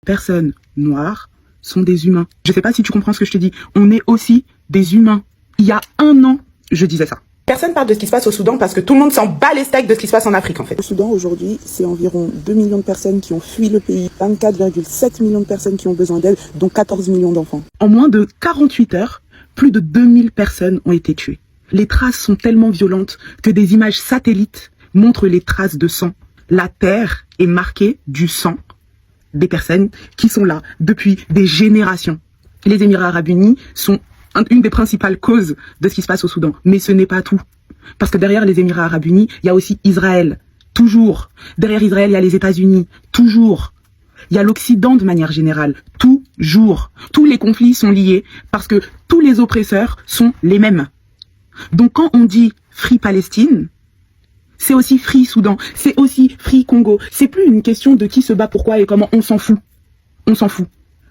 Personnes noires sont des humains. Je sais pas si tu comprends ce que je te dis. On est aussi des humains. Il y a 1 an, je disais ça. Personne parle de ce qui se passe au Soudan parce que tout le monde s'en bat les steaks de ce qui se passe en Afrique en fait. Au Soudan aujourd'hui, c'est environ 2 millions de personnes qui ont fui le pays, 24,7 millions de personnes qui ont besoin d'aide, dont 14 millions d'enfants. En moins de 48 heures, plus de 2000 personnes ont été tuées. Les traces sont tellement violentes que des images satellites montrent les traces de sang. La terre est marquée du sang des personnes qui sont là depuis des générations. Les Émirats Arabes Unis sont une des principales causes de ce qui se passe au Soudan. Mais ce n'est pas tout. Parce que derrière les Émirats Arabes Unis, il y a aussi Israël. Toujours. Derrière Israël, il y a les États-Unis. Toujours. Il y a l'Occident de manière générale. Toujours. Tous les conflits sont liés parce que tous les oppresseurs sont les mêmes. Donc quand on dit Free Palestine, c'est aussi Free Soudan, c'est aussi Free Congo. C'est plus une question de qui se bat pourquoi et comment, on s'en fout. On s'en fout.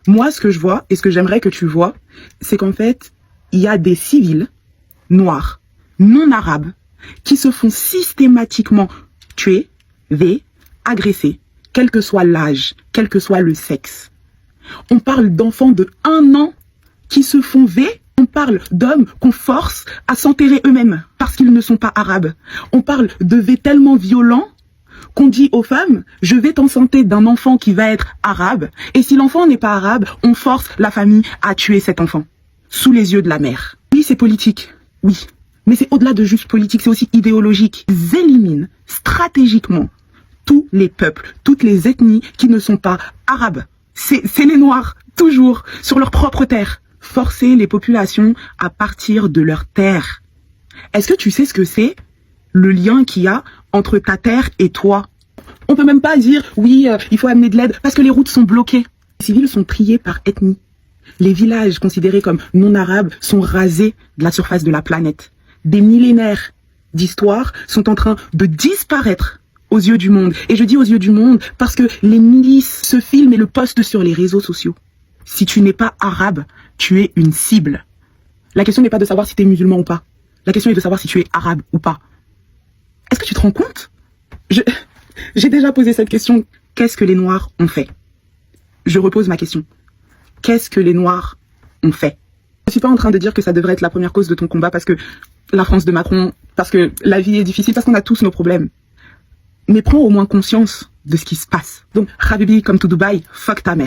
Moi, ce que je vois et ce que j'aimerais que tu vois, c'est qu'en fait, il y a des civils noirs, non arabes, qui se font systématiquement tuer, agresser, quel que soit l'âge, quel que soit le sexe. On parle d'enfants de 1 an qui se font on parle d'hommes qu'on force à s'enterrer eux-mêmes parce qu'ils ne sont pas arabes. On parle de tellement violents qu'on dit aux femmes, je vais t'enceinter d'un enfant qui va être arabe, et si l'enfant n'est pas arabe, on force la famille à tuer cet enfant, sous les yeux de la mère. Oui, c'est politique, oui, mais c'est au-delà de juste politique, c'est aussi idéologique. Ils éliminent stratégiquement tous les peuples, toutes les ethnies qui ne sont pas arabes. C'est les Noirs, toujours, sur leur propre terre. Forcer les populations à partir de leur terre. Est-ce que tu sais ce que c'est le lien qu'il y a entre ta terre et toi? On peut même pas dire, oui, il faut amener de l'aide, parce que les routes sont bloquées. Les civils sont triés par ethnie. Les villages considérés comme non arabes sont rasés de la surface de la planète. Des millénaires d'histoire sont en train de disparaître aux yeux du monde. Et je dis aux yeux du monde parce que les milices se filment et le postent sur les réseaux sociaux. Si tu n'es pas arabe, tu es une cible. La question n'est pas de savoir si tu es musulman ou pas. La question est de savoir si tu es arabe ou pas. Est-ce que tu te rends compte? J'ai déjà posé cette question. Qu'est-ce que les Noirs ont fait? Je repose ma question. Qu'est-ce que les Noirs ont fait? Je ne suis pas en train de dire que ça devrait être la première cause de ton combat parce que la France de Macron, parce que la vie est difficile, parce qu'on a tous nos problèmes. Mais prends au moins conscience de ce qui se passe. Donc, Habibi, comme to Dubaï, fuck ta mère.